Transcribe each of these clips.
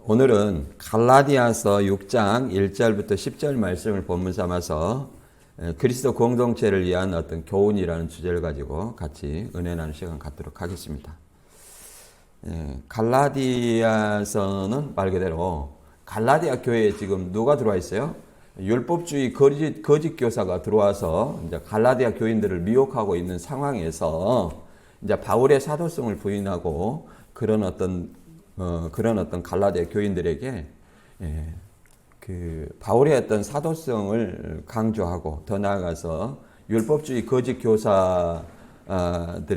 오늘은 갈라디아서 6장 1절부터 10절 말씀을 본문 삼아서 그리스도 공동체를 위한 어떤 교훈이라는 주제를 가지고 같이 은혜 나누는 시간 갖도록 하겠습니다. 갈라디아서는 말 그대로 갈라디아 교회에 지금 누가 들어와 있어요? 율법주의 거짓 교사가 들어와서 이제 갈라디아 교인들을 미혹하고 있는 상황에서 이제 바울의 사도성을 부인하고 그런 어떤 갈라디아 교인들에게 그 바울의 어떤 사도성을 강조하고 더 나아가서 율법주의 거짓 교사들의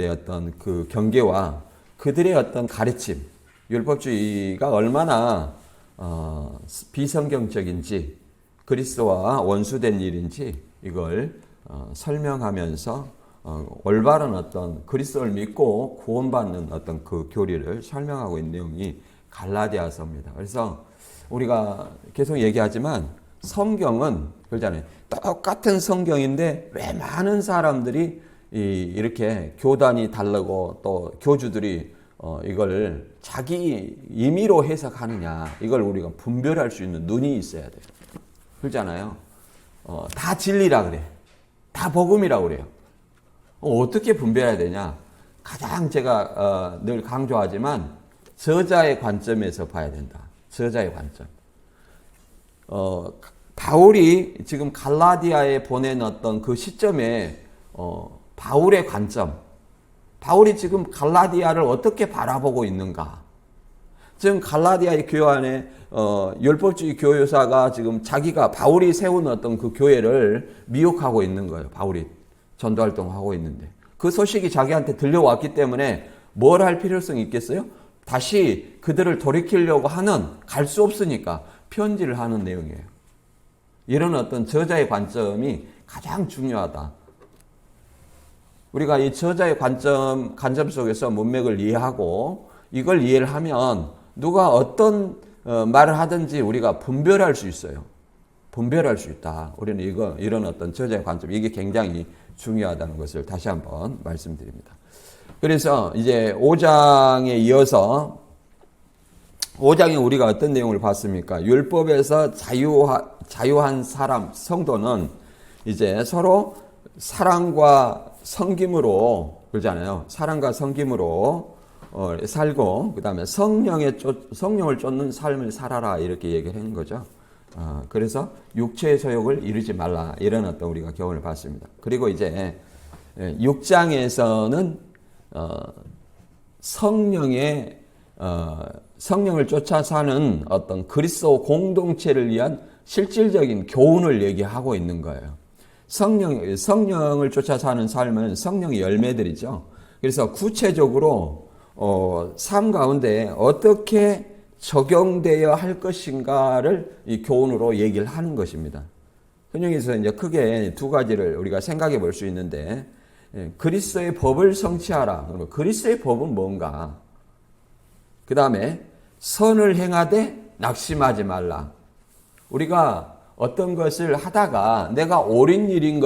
어떤 그 경계와 그들의 어떤 가르침, 율법주의가 얼마나 비성경적인지 그리스도와 원수된 일인지 이걸 설명하면서 올바른 어떤 그리스도를 믿고 구원받는 어떤 그 교리를 설명하고 있는 내용이 갈라디아서입니다. 그래서 우리가 계속 얘기하지만 성경은 그러잖아요. 똑같은 성경인데 왜 많은 사람들이 이렇게 교단이 다르고 또 교주들이 이걸 자기 임의로 해석하느냐, 이걸 우리가 분별할 수 있는 눈이 있어야 돼요. 그렇잖아요. 다 진리라 그래. 다 복음이라 그래요. 어떻게 분별해야 되냐? 가장 제가 늘 강조하지만 저자의 관점에서 봐야 된다. 저자의 관점. 바울이 지금 갈라디아에 보낸 어떤 그 시점에 바울의 관점, 바울이 지금 갈라디아를 어떻게 바라보고 있는가? 지금 갈라디아의 교회 안에 율법주의 교회사가 지금 자기가 바울이 세운 어떤 그 교회를 미혹하고 있는 거예요. 바울이 전도활동하고 있는데 그 소식이 자기한테 들려왔기 때문에 뭘 할 필요성이 있겠어요? 다시 그들을 돌이키려고 하는, 갈 수 없으니까 편지를 하는 내용이에요. 이런 어떤 저자의 관점이 가장 중요하다. 우리가 이 저자의 관점 속에서 문맥을 이해하고 이걸 이해를 하면 누가 어떤 말을 하든지 우리가 분별할 수 있어요. 분별할 수 있다. 우리는 이런 어떤 저자의 관점, 이게 굉장히 중요하다는 것을 다시 한번 말씀드립니다. 그래서 이제 5장에 이어서 5장에 우리가 어떤 내용을 봤습니까? 율법에서 자유한 사람, 성도는 이제 서로 사랑과 섬김으로, 그러잖아요. 사랑과 섬김으로 살고, 그 다음에 성령을 쫓는 삶을 살아라, 이렇게 얘기를 하는 거죠. 그래서 육체의 소욕을 이루지 말라, 이런 어떤 우리가 교훈을 받습니다. 그리고 이제 6장에서는 성령을 쫓아 사는 어떤 그리스도 공동체를 위한 실질적인 교훈을 얘기하고 있는 거예요. 성령을 쫓아 사는 삶은 성령의 열매들이죠. 그래서 구체적으로 삶 가운데 어떻게 적용되어야 할 것인가를 이 교훈으로 얘기를 하는 것입니다. 성경에서 이제 크게 두 가지를 우리가 생각해 볼 수 있는데, 그리스도의 법을 성취하라. 그러면 그리스도의 법은 뭔가? 그 다음에 선을 행하되 낙심하지 말라. 우리가 어떤 것을 하다가 내가 옳은 일인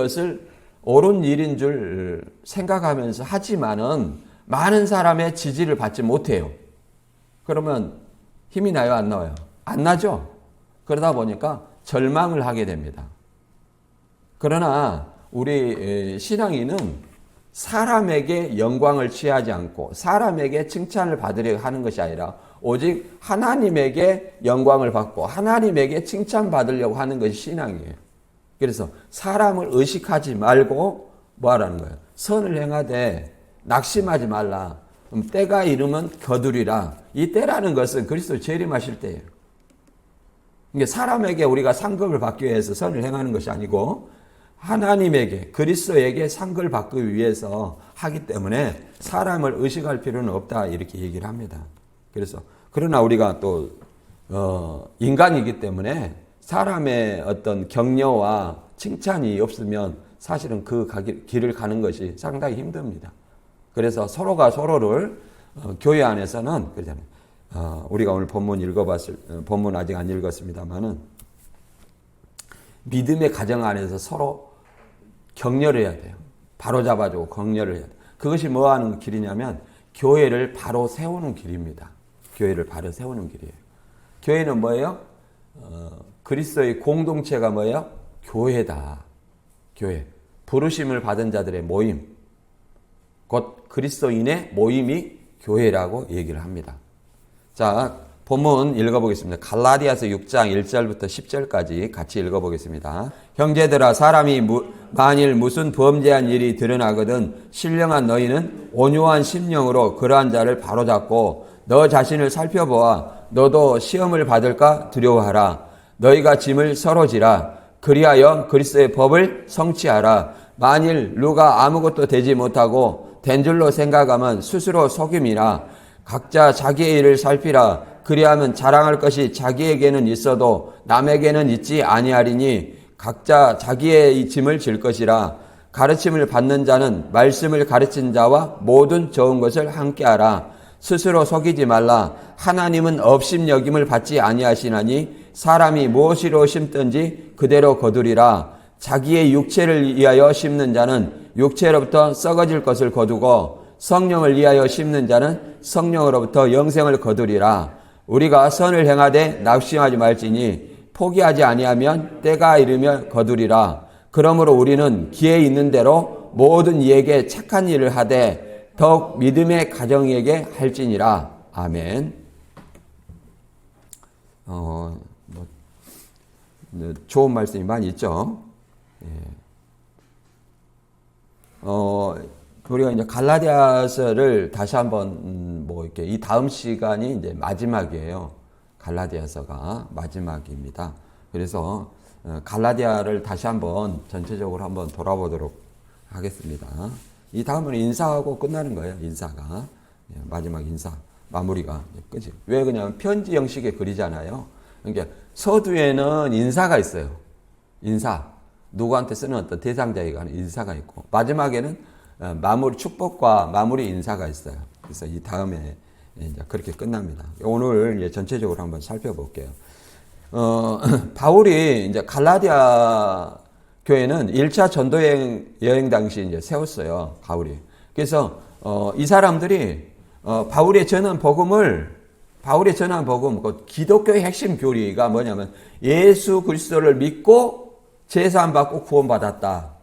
줄 생각하면서 하지만은 많은 사람의 지지를 받지 못해요. 그러면 힘이 나요, 안 나와요? 안 나죠? 그러다 보니까 절망을 하게 됩니다. 그러나 우리 신앙인은 사람에게 영광을 취하지 않고 사람에게 칭찬을 받으려 하는 것이 아니라 오직 하나님에게 영광을 받고 하나님에게 칭찬받으려고 하는 것이 신앙이에요. 그래서 사람을 의식하지 말고 뭐 하라는 거예요? 선을 행하되 낙심하지 말라. 때가 이르면 거두리라. 이 때라는 것은 그리스도 재림하실 때예요. 그러니까 사람에게 우리가 상급을 받기 위해서 선을 행하는 것이 아니고 하나님에게, 그리스도에게 상급을 받기 위해서 하기 때문에 사람을 의식할 필요는 없다, 이렇게 얘기를 합니다. 그래서 그러나 우리가 또 인간이기 때문에 사람의 어떤 격려와 칭찬이 없으면 사실은 그 길을 가는 것이 상당히 힘듭니다. 그래서 서로가 서로를 교회 안에서는 그러잖아요. 우리가 오늘 본문 아직 안 읽었습니다만은 믿음의 가정 안에서 서로 격려를 해야 돼요. 바로 잡아주고 격려를 해야 돼요. 그것이 뭐 하는 길이냐면 교회를 바로 세우는 길입니다. 교회를 바로 세우는 길이에요. 교회는 뭐예요? 그리스도의 공동체가 뭐예요? 교회다. 교회. 부르심을 받은 자들의 모임. 곧 그리스도인의 모임이 교회라고 얘기를 합니다. 자, 본문 읽어보겠습니다. 갈라디아서 6장 1절부터 10절까지 같이 읽어보겠습니다. 형제들아, 사람이 만일 무슨 범죄한 일이 드러나거든 신령한 너희는 온유한 심령으로 그러한 자를 바로잡고 너 자신을 살펴보아 너도 시험을 받을까 두려워하라. 너희가 짐을 서로 지라. 그리하여 그리스도의 법을 성취하라. 만일 누가 아무것도 되지 못하고 된 줄로 생각하면 스스로 속임이라. 각자 자기의 일을 살피라. 그리하면 자랑할 것이 자기에게는 있어도 남에게는 있지 아니하리니 각자 자기의 짐을 질 것이라. 가르침을 받는 자는 말씀을 가르친 자와 모든 좋은 것을 함께하라. 스스로 속이지 말라. 하나님은 업심여김을 받지 아니하시나니 사람이 무엇으로 심든지 그대로 거두리라. 자기의 육체를 위하여 심는 자는 육체로부터 썩어질 것을 거두고 성령을 위하여 심는 자는 성령으로부터 영생을 거두리라. 우리가 선을 행하되 낙심하지 말지니 포기하지 아니하면 때가 이르면 거두리라. 그러므로 우리는 기회 있는 대로 모든 이에게 착한 일을 하되 더욱 믿음의 가정에게 할지니라. 아멘. 좋은 말씀이 많이 있죠. 우리가 이제 갈라디아서를 다시 한번 이렇게 이 다음 시간이 이제 마지막이에요. 갈라디아서가 마지막입니다. 그래서 갈라디아를 다시 한번 전체적으로 한번 돌아보도록 하겠습니다. 이 다음은 인사하고 끝나는 거예요. 인사가 마지막 인사 마무리가 끝이. 왜 그러냐면 편지 형식의 글이잖아요. 그러니까 서두에는 인사가 있어요. 인사. 누구한테 쓰는 어떤 대상자에 관한 인사가 있고 마지막에는 마무리 축복과 마무리 인사가 있어요. 그래서 이 다음에 이제 그렇게 끝납니다. 오늘 이제 전체적으로 한번 살펴볼게요. 바울이 이제 갈라디아 교회는 1차 전도 여행 당시 이제 세웠어요. 바울이. 그래서 이 사람들이 바울의 전한 복음, 그 기독교의 핵심 교리가 뭐냐면 예수 그리스도를 믿고 제사함 받고 구원받았다.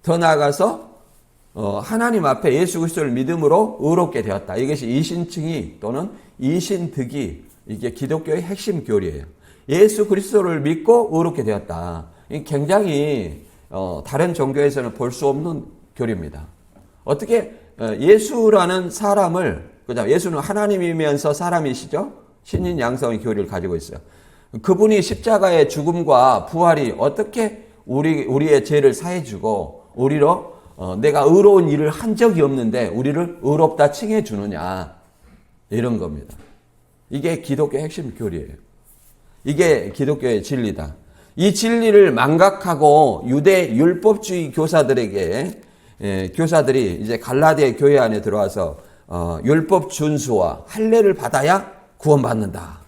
더 나아가서 하나님 앞에 예수 그리스도를 믿음으로 의롭게 되었다. 이것이 이신칭의 또는 이신득이 이게 기독교의 핵심 교리예요. 예수 그리스도를 믿고 의롭게 되었다. 굉장히 다른 종교에서는 볼 수 없는 교리입니다. 어떻게 예수라는 사람을, 그죠? 예수는 하나님이면서 사람이시죠? 신인 양성의 교리를 가지고 있어요. 그분이 십자가의 죽음과 부활이 어떻게 우리의 죄를 사해주고 우리로 내가 의로운 일을 한 적이 없는데 우리를 의롭다 칭해 주느냐, 이런 겁니다. 이게 기독교의 핵심 교리예요. 이게 기독교의 진리다. 이 진리를 망각하고 유대 율법주의 교사들이 이제 갈라디아 교회 안에 들어와서 율법 준수와 할례를 받아야 구원받는다.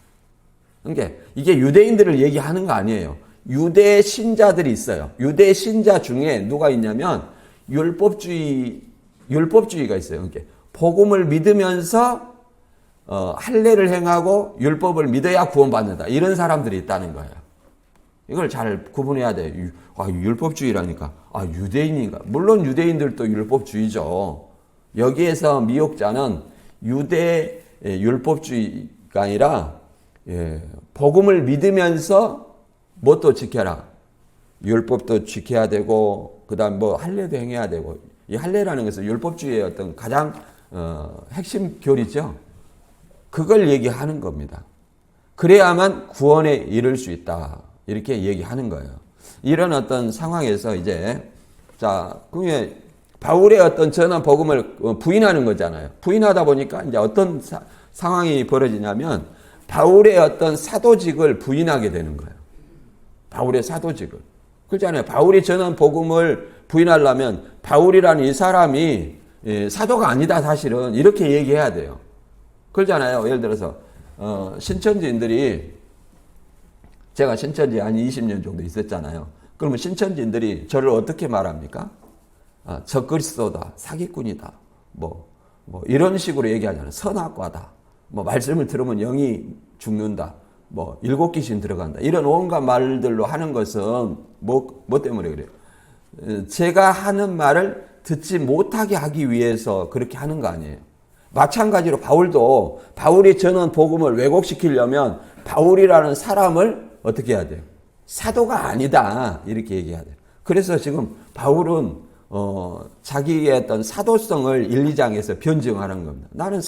그러니까 이게 유대인들을 얘기하는 거 아니에요. 유대 신자들이 있어요. 유대 신자 중에 누가 있냐면 율법주의가 있어요. 그러니까 복음을 믿으면서 할례를 행하고 율법을 믿어야 구원받는다. 이런 사람들이 있다는 거예요. 이걸 잘 구분해야 돼요. 율법주의라니까. 유대인인가? 물론 유대인들도 율법주의죠. 여기에서 미혹자는 유대 율법주의가 아니라 복음을 믿으면서 뭣도 지켜라. 율법도 지켜야 되고 그다음 할례도 행해야 되고. 이 할례라는 것은 율법주의의 어떤 가장 핵심 교리죠. 그걸 얘기하는 겁니다. 그래야만 구원에 이를 수 있다. 이렇게 얘기하는 거예요. 이런 어떤 상황에서 이제 그게 바울의 어떤 전한 복음을 부인하는 거잖아요. 부인하다 보니까 이제 어떤 상황이 벌어지냐면 바울의 어떤 사도직을 부인하게 되는 거예요. 바울의 사도직을. 그렇잖아요. 바울이 전한 복음을 부인하려면 바울이라는 이 사람이 사도가 아니다, 사실은. 이렇게 얘기해야 돼요. 그렇잖아요. 예를 들어서 신천지인들이, 제가 신천지 한 20년 정도 있었잖아요. 그러면 신천지인들이 저를 어떻게 말합니까? 적그리스도다, 사기꾼이다, 이런 식으로 얘기하잖아요. 선악과다, 말씀을 들으면 영이 죽는다, 뭐 7귀신 들어간다. 이런 온갖 말들로 하는 것은 뭐 때문에 그래요? 제가 하는 말을 듣지 못하게 하기 위해서 그렇게 하는 거 아니에요. 마찬가지로 바울도 바울이 전한 복음을 왜곡시키려면 바울이라는 사람을 어떻게 해야 돼요? 사도가 아니다. 이렇게 얘기해야 돼요. 그래서 지금 바울은 자기의 어떤 사도성을 1, 2장에서 변증하는 겁니다. 나는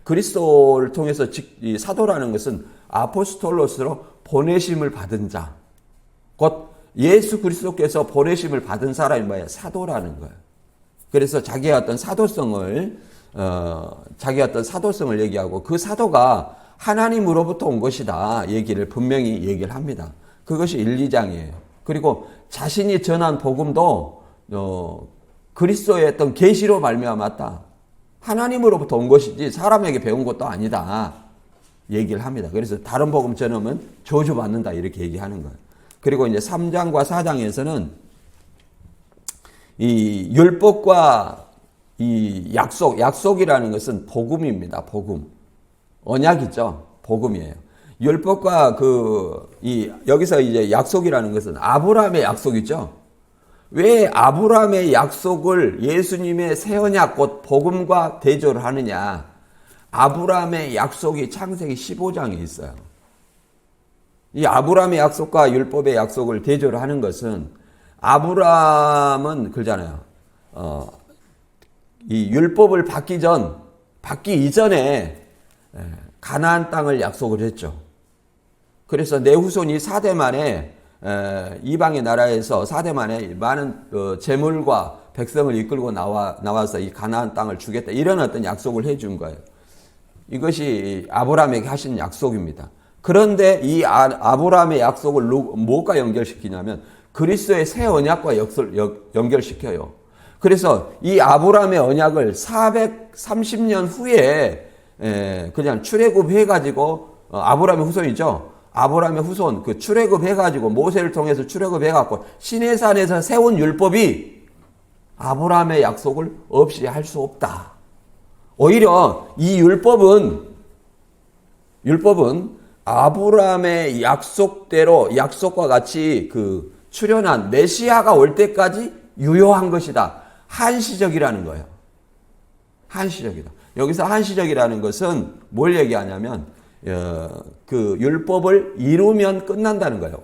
그리스도를 통해서 이 사도라는 것은 아포스톨로스로 보내심을 받은 자, 곧 예수 그리스도께서 보내심을 받은 사람이 뭐예요? 사도라는 거예요. 그래서 자기의 어떤 사도성을 얘기하고 그 사도가 하나님으로부터 온 것이다 분명히 얘기를 합니다. 그것이 1, 2장이에요. 그리고 자신이 전한 복음도 그리스도의 어떤 계시로 말미암았다. 하나님으로부터 온 것이지 사람에게 배운 것도 아니다. 얘기를 합니다. 그래서 다른 복음 전하면 저주받는다 이렇게 얘기하는 거예요. 그리고 이제 3장과 4장에서는 이 율법과 이 약속이라는 것은 복음입니다. 복음. 언약이죠. 복음이에요. 율법과 여기서 이제 약속이라는 것은 아브라함의 약속이죠. 왜 아브라함의 약속을 예수님의 새 언약 곧 복음과 대조를 하느냐? 아브라함의 약속이 창세기 15장에 있어요. 이 아브라함의 약속과 율법의 약속을 대조를 하는 것은 아브라함은 그러잖아요. 이 율법을 받기 이전에 가나안 땅을 약속을 했죠. 그래서 내 후손이 4대 만에 이방의 나라에서 4대 만에 많은 재물과 백성을 이끌고 나와서 이 가나안 땅을 주겠다. 이런 어떤 약속을 해준 거예요. 이것이 아브라함에게 하신 약속입니다. 그런데 이 아브라함의 약속을 무엇과 연결시키냐면 그리스도의 새 언약과 연결시켜요. 그래서 이 아브라함의 언약을 430년 후에 그냥 출애굽해가지고 아브라함의 후손이죠. 아브라함의 후손 출애굽해가지고 모세를 통해서 출애굽해갖고 시내산에서 세운 율법이 아브라함의 약속을 없이 할 수 없다. 오히려 이 율법은 아브라함의 약속과 같이 출현한 메시아가 올 때까지 유효한 것이다. 한시적이라는 거예요. 한시적이다. 여기서 한시적이라는 것은 뭘 얘기하냐면 율법을 이루면 끝난다는 거예요.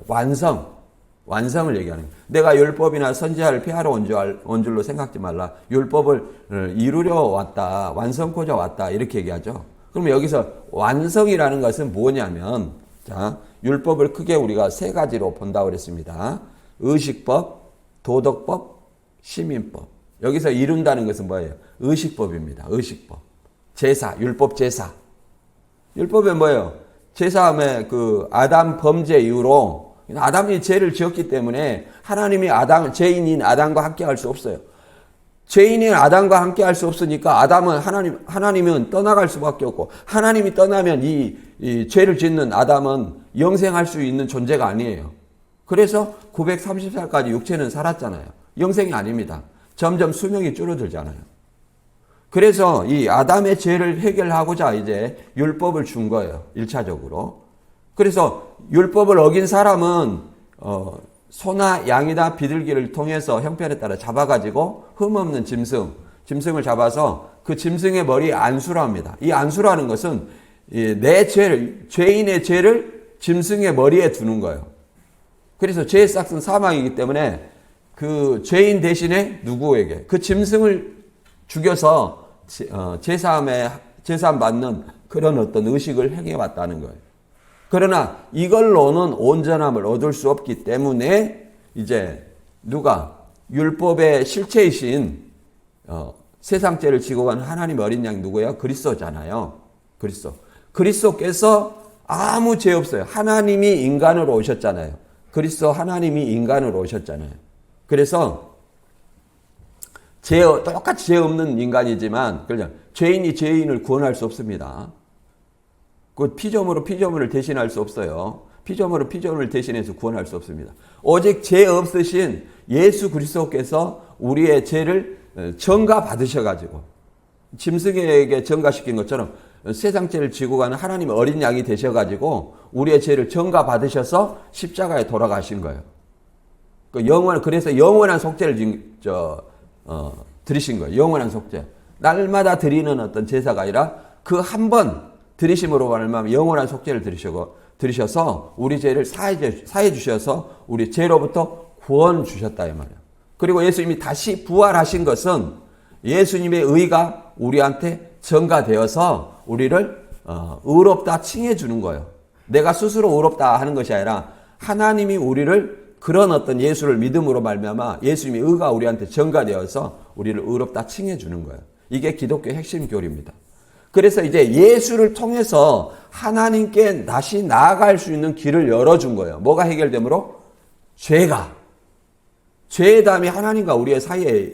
완성을 얘기하는 거예요. 내가 율법이나 선지자를 폐하러 온 줄로 생각지 말라. 율법을 이루려 왔다. 완성코자 왔다. 이렇게 얘기하죠. 그러면 여기서 완성이라는 것은 뭐냐면 율법을 크게 우리가 3가지로 본다고 그랬습니다. 의식법, 도덕법, 시민법. 여기서 이룬다는 것은 뭐예요? 의식법입니다. 의식법. 제사, 율법 제사. 율법은 뭐예요? 제사함의 아담 범죄 이후로 아담이 죄를 지었기 때문에 하나님이 죄인인 아담과 함께 할 수 없어요. 죄인인 아담과 함께 할 수 없으니까 하나님은 떠나갈 수밖에 없고 하나님이 떠나면 이 죄를 짓는 아담은 영생할 수 있는 존재가 아니에요. 그래서 930살까지 육체는 살았잖아요. 영생이 아닙니다. 점점 수명이 줄어들잖아요. 그래서 이 아담의 죄를 해결하고자 이제 율법을 준 거예요. 1차적으로. 그래서 율법을 어긴 사람은 소나 양이나 비둘기를 통해서 형편에 따라 잡아가지고 흠없는 짐승을 잡아서 그 짐승의 머리에 안수를 합니다. 이 안수라는 것은 죄인의 죄를 짐승의 머리에 두는 거예요. 그래서 죄의 싹은 사망이기 때문에 그 죄인 대신에 누구에게 그 짐승을 죽여서 제사함 받는 그런 어떤 의식을 행해왔다는 거예요. 그러나 이걸로는 온전함을 얻을 수 없기 때문에 이제 누가 율법의 실체이신 세상 죄를 지고 간 하나님 어린 양 누구예요? 그리스도잖아요. 그리스도께서 아무 죄 없어요. 하나님이 인간으로 오셨잖아요. 하나님이 인간으로 오셨잖아요. 그래서 똑같이 죄 없는 인간이지만 그냥 죄인이 죄인을 구원할 수 없습니다. 그 피조물을 대신할 수 없어요. 피조물을 대신해서 구원할 수 없습니다. 오직 죄 없으신 예수 그리스도께서 우리의 죄를 전가 받으셔가지고 짐승에게 전가시킨 것처럼 세상 죄를 지고 가는 하나님의 어린 양이 되셔가지고 우리의 죄를 전가 받으셔서 십자가에 돌아가신 거예요. 그래서 영원한 속죄를 드리신 거예요. 영원한 속죄. 날마다 드리는 어떤 제사가 아니라 그 한 번 드리심으로 말하면 영원한 속죄를 드리셔서 우리 죄를 사해 주셔서 우리 죄로부터 구원 주셨다 이 말이에요. 그리고 예수님이 다시 부활하신 것은 예수님의 의가 우리한테 전가되어서 우리를 의롭다 칭해 주는 거예요. 내가 스스로 의롭다 하는 것이 아니라 하나님이 우리를 그런 어떤 예수를 믿음으로 말미암아 예수님의 의가 우리한테 전가되어서 우리를 의롭다 칭해 주는 거예요. 이게 기독교의 핵심 교리입니다. 그래서 이제 예수를 통해서 하나님께 다시 나아갈 수 있는 길을 열어준 거예요. 뭐가 해결되므로? 죄의 담이 하나님과 우리의 사이에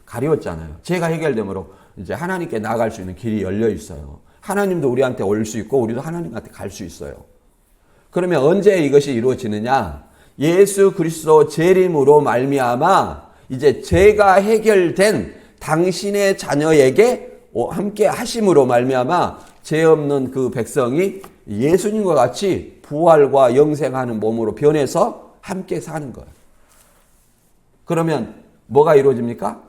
가리웠잖아요. 죄가 해결되므로 이제 하나님께 나아갈 수 있는 길이 열려 있어요. 하나님도 우리한테 올 수 있고 우리도 하나님한테 갈 수 있어요. 그러면 언제 이것이 이루어지느냐? 예수 그리스도 재림으로 말미암아 이제 죄가 해결된 당신의 자녀에게 함께 하심으로 말미암아 죄 없는 그 백성이 예수님과 같이 부활과 영생하는 몸으로 변해서 함께 사는 거예요. 그러면 뭐가 이루어집니까?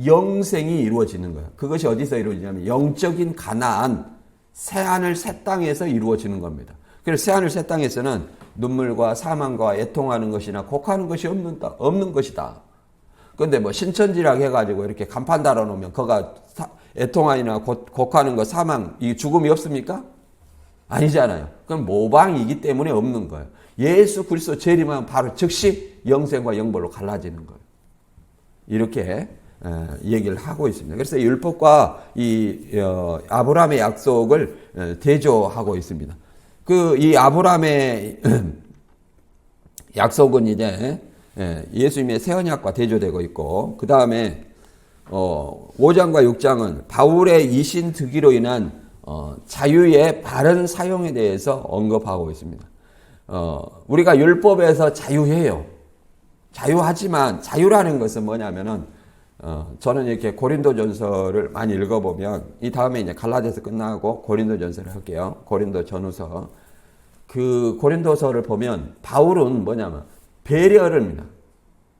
영생이 이루어지는 거예요. 그것이 어디서 이루어지냐면 영적인 가나안, 새하늘 새 땅에서 이루어지는 겁니다. 그래서 새하늘 새 땅에서는 눈물과 사망과 애통하는 것이나 곡하는 것이 없는 것이다. 그런데 뭐 신천지라고 해가지고 이렇게 간판 달아놓으면 거가 애통하니나 곡하는 거 사망, 이 죽음이 없습니까? 아니잖아요. 그럼 모방이기 때문에 없는 거예요. 예수 그리스도 재림하면 바로 즉시 영생과 영벌로 갈라지는 거예요. 이렇게 얘기를 하고 있습니다. 그래서 율법과 이 아브라함의 약속을 대조하고 있습니다. 이 아브라함의 약속은 이제 예수님의 새 언약과 대조되고 있고, 그 다음에 5장과 6장은 바울의 이신 득의로 인한 자유의 바른 사용에 대해서 언급하고 있습니다. 우리가 율법에서 자유해요. 자유하지만 자유라는 것은 뭐냐면은 저는 이렇게 고린도전서를 많이 읽어보면 이 다음에 이제 갈라디아서 끝나고 고린도전서를 할게요. 고린도전후서. 그 고린도서를 보면 바울은 뭐냐면 배려를 합니다.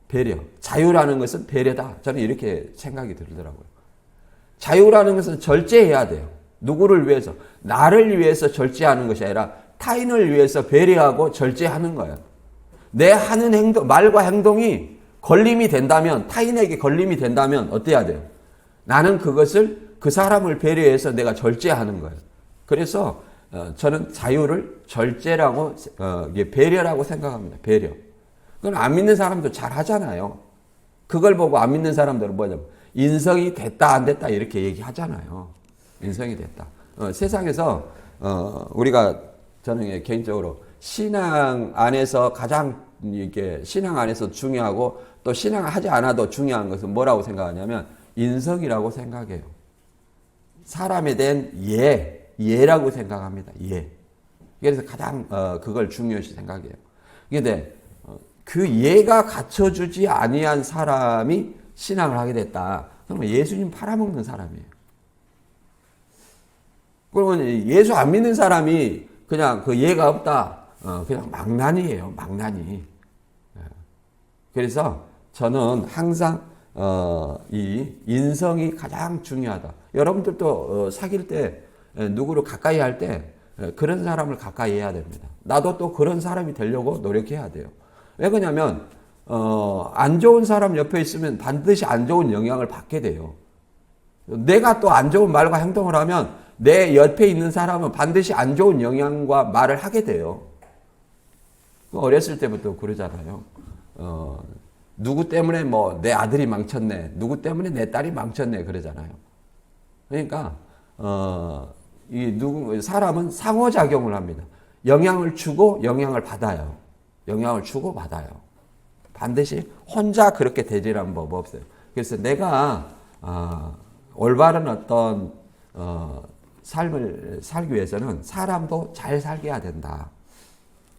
배려. 자유라는 것은 배려다. 저는 이렇게 생각이 들더라고요. 자유라는 것은 절제해야 돼요. 누구를 위해서? 나를 위해서 절제하는 것이 아니라 타인을 위해서 배려하고 절제하는 거예요. 내 하는 행동, 말과 행동이 걸림이 된다면, 타인에게 걸림이 된다면 어때야 돼요? 나는 그것을 그 사람을 배려해서 내가 절제하는 거예요. 그래서 저는 자유를 절제라고 배려라고 생각합니다. 배려. 그건 안 믿는 사람도 잘 하잖아요. 그걸 보고 안 믿는 사람들은 뭐냐면 인성이 됐다 안 됐다 이렇게 얘기하잖아요. 인성이 됐다. 세상에서 우리가 저는 개인적으로 신앙 안에서 가장 이게 신앙 안에서 중요하고 또 신앙하지 않아도 중요한 것은 뭐라고 생각하냐면 인성이라고 생각해요. 사람에 대한 예라고 생각합니다. 예. 그래서 가장 그걸 중요시 생각해요. 그런데 그 예가 갖춰주지 아니한 사람이 신앙을 하게 됐다. 그러면 예수님 팔아먹는 사람이에요. 그러면 예수 안 믿는 사람이 그냥 그 예가 없다. 그냥 망나니예요. 망나니. 그래서 저는 항상 이 인성이 가장 중요하다. 여러분들도 사귈 때 누구를 가까이 할 때 그런 사람을 가까이 해야 됩니다. 나도 또 그런 사람이 되려고 노력해야 돼요. 왜 그러냐면 안 좋은 사람 옆에 있으면 반드시 안 좋은 영향을 받게 돼요. 내가 또 안 좋은 말과 행동을 하면 내 옆에 있는 사람은 반드시 안 좋은 영향과 말을 하게 돼요. 어렸을 때부터 그러잖아요. 누구 때문에 뭐 내 아들이 망쳤네, 누구 때문에 내 딸이 망쳤네 그러잖아요. 그러니까 사람은 상호작용을 합니다. 영향을 주고 영향을 받아요. 영향을 주고 받아요. 반드시 혼자 그렇게 되지라는 법 없어요. 그래서 내가 올바른 어떤 삶을 살기 위해서는 사람도 잘 살게 해야 된다.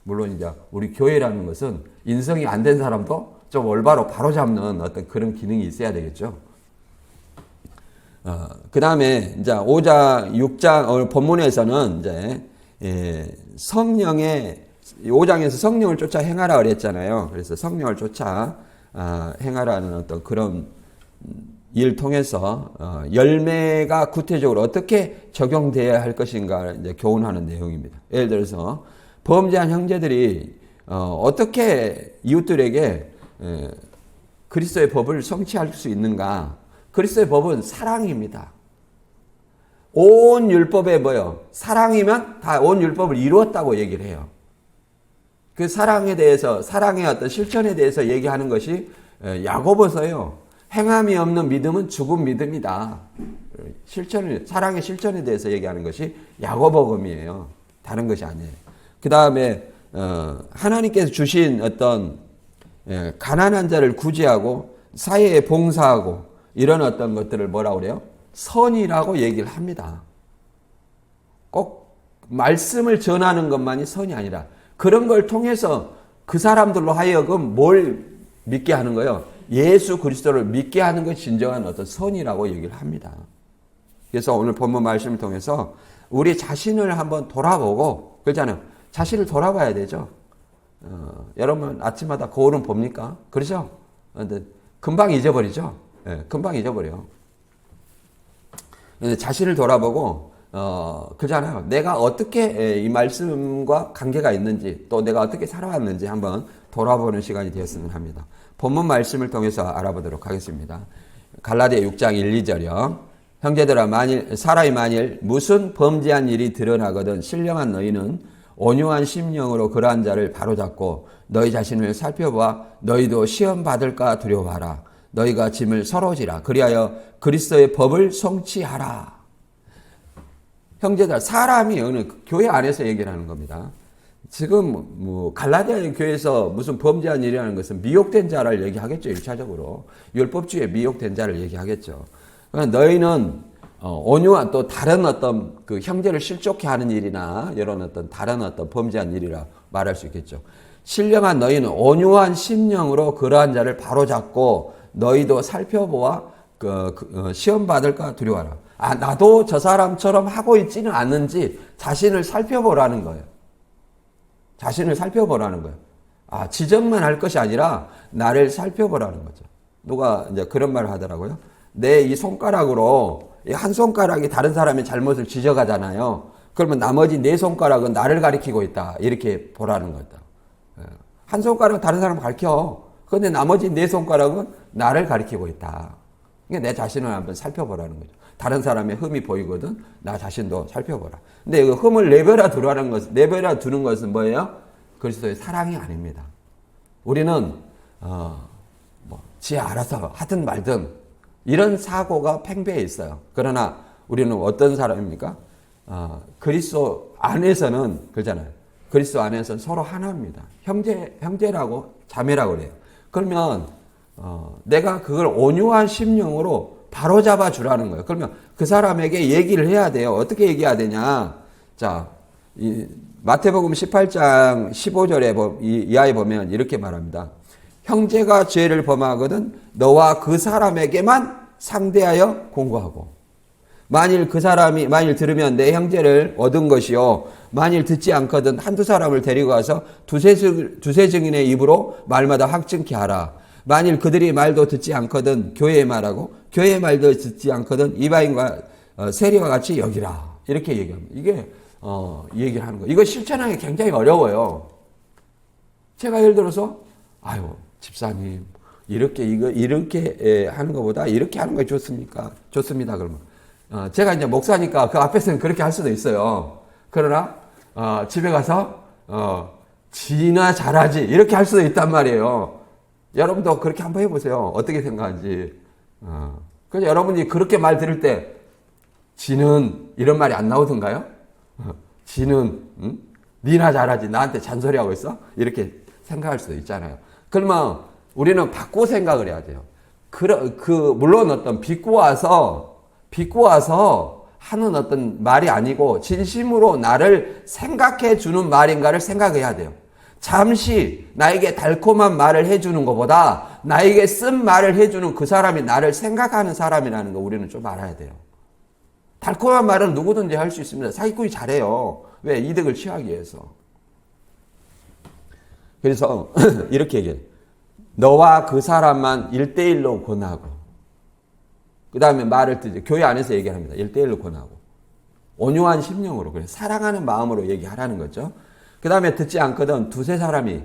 물론 이제 우리 교회라는 것은 인성이 안 된 사람도 좀 올바로 바로잡는 어떤 그런 기능이 있어야 되겠죠. 그 다음에 이제 5장, 6장, 오늘 본문에서는 이제 성령의 5장에서 성령을 쫓아 행하라 그랬잖아요. 그래서 성령을 쫓아 행하라는 어떤 그런 일 통해서 열매가 구체적으로 어떻게 적용되어야 할 것인가 이제 교훈하는 내용입니다. 예를 들어서 범죄한 형제들이 어떻게 이웃들에게 그리스도의 법을 성취할 수 있는가? 그리스도의 법은 사랑입니다. 온 율법에 뭐요? 사랑이면 다 온 율법을 이루었다고 얘기를 해요. 그 사랑에 대해서, 사랑의 어떤 실천에 대해서 얘기하는 것이 야고보서요. 행함이 없는 믿음은 죽은 믿음이다. 사랑의 실천에 대해서 얘기하는 것이 야고보금이에요. 다른 것이 아니에요. 그 다음에 하나님께서 주신 어떤 가난한 자를 구제하고 사회에 봉사하고 이런 어떤 것들을 뭐라고 그래요? 선이라고 얘기를 합니다. 꼭 말씀을 전하는 것만이 선이 아니라 그런 걸 통해서 그 사람들로 하여금 뭘 믿게 하는 거예요? 예수 그리스도를 믿게 하는 것이 진정한 어떤 선이라고 얘기를 합니다. 그래서 오늘 본문 말씀을 통해서 우리 자신을 한번 돌아보고, 그렇잖아요. 자신을 돌아봐야 되죠. 여러분 아침마다 거울은 봅니까? 그렇죠? 근데 금방 잊어버리죠. 네, 금방 잊어버려요. 근데 자신을 돌아보고 그렇잖아요. 내가 어떻게 이 말씀과 관계가 있는지 또 내가 어떻게 살아왔는지 한번 돌아보는 시간이 되었으면 합니다. 본문 말씀을 통해서 알아보도록 하겠습니다. 갈라디아 6장 1, 2절이요. 형제들아 사람이 만일 무슨 범죄한 일이 드러나거든 신령한 너희는 온유한 심령으로 그러한 자를 바로잡고 너희 자신을 살펴봐 너희도 시험 받을까 두려워하라. 너희가 짐을 서로 지라. 그리하여 그리스도의 법을 성취하라. 형제들, 사람이 어느 교회 안에서 얘기를 하는 겁니다. 지금 갈라디아 교회에서 무슨 범죄한 일이라는 것은 미혹된 자를 얘기하겠죠. 1차적으로. 율법주의에 미혹된 자를 얘기하겠죠. 그러니까 너희는 온유한 또 다른 어떤 그 형제를 실족해 하는 일이나 이런 어떤 다른 어떤 범죄한 일이라 말할 수 있겠죠. 신령한 너희는 온유한 심령으로 그러한 자를 바로잡고 너희도 살펴보아 시험 받을까 두려워하라. 나도 저 사람처럼 하고 있지는 않는지 자신을 살펴보라는 거예요. 자신을 살펴보라는 거예요. 지적만 할 것이 아니라 나를 살펴보라는 거죠. 누가 이제 그런 말을 하더라고요. 내 이 손가락으로 한 손가락이 다른 사람의 잘못을 지적하잖아요. 그러면 나머지 네 손가락은 나를 가리키고 있다. 이렇게 보라는 거다. 한 손가락은 다른 사람을 가리켜. 그런데 나머지 네 손가락은 나를 가리키고 있다. 그러니까 내 자신을 한번 살펴보라는 거죠. 다른 사람의 흠이 보이거든. 나 자신도 살펴보라. 근데 그 흠을 내버려 두는 것은 뭐예요? 그리스도의 사랑이 아닙니다. 우리는 지 알아서 하든 말든 이런 사고가 팽배해 있어요. 그러나 우리는 어떤 사람입니까? 그리스도 안에서는 그렇잖아요. 그리스도 안에서는 서로 하나입니다. 형제라고 자매라고 그래요. 그러면 내가 그걸 온유한 심령으로 바로잡아 주라는 거예요. 그러면 그 사람에게 얘기를 해야 돼요. 어떻게 얘기해야 되냐? 자, 마태복음 18장 15절에 이하에 보면 이렇게 말합니다. 형제가 죄를 범하거든 너와 그 사람에게만 상대하여 공고하고 만일 들으면 내 형제를 얻은 것이요 만일 듣지 않거든 한두 사람을 데리고 가서 두세 증인의 입으로 말마다 확증케 하라. 만일 그들이 말도 듣지 않거든 교회의 말하고 교회의 말도 듣지 않거든 이방인과 세리와 같이 여기라. 이렇게 얘기합니다. 이게 얘기를 하는 거예요. 이거 실천하기 굉장히 어려워요. 제가 예를 들어서 집사님 이렇게 하는 것보다 이렇게 하는 것이 좋습니까? 좋습니다. 그러면 제가 이제 목사니까 그 앞에서는 그렇게 할 수도 있어요. 그러나 집에 가서 지나 잘하지 이렇게 할 수도 있단 말이에요. 여러분도 그렇게 한번 해보세요. 어떻게 생각하는지. 그래서 여러분이 그렇게 말 들을 때 지는 이런 말이 안 나오던가요? 지는 니나 잘하지 나한테 잔소리하고 있어? 이렇게 생각할 수도 있잖아요. 그러면 우리는 바꾸어 생각을 해야 돼요. 물론 어떤 비꼬아서 하는 어떤 말이 아니고 진심으로 나를 생각해 주는 말인가를 생각해야 돼요. 잠시 나에게 달콤한 말을 해주는 것보다 나에게 쓴 말을 해주는 그 사람이 나를 생각하는 사람이라는 거 우리는 좀 알아야 돼요. 달콤한 말은 누구든지 할 수 있습니다. 사기꾼이 잘해요. 왜? 이득을 취하기 위해서. 그래서 이렇게 얘기해요. 너와 그 사람만 1대1로 권하고, 그 다음에 말을 듣지. 교회 안에서 얘기합니다. 1대1로 권하고. 온유한 심령으로, 그래. 사랑하는 마음으로 얘기하라는 거죠. 그 다음에 듣지 않거든. 두세 사람이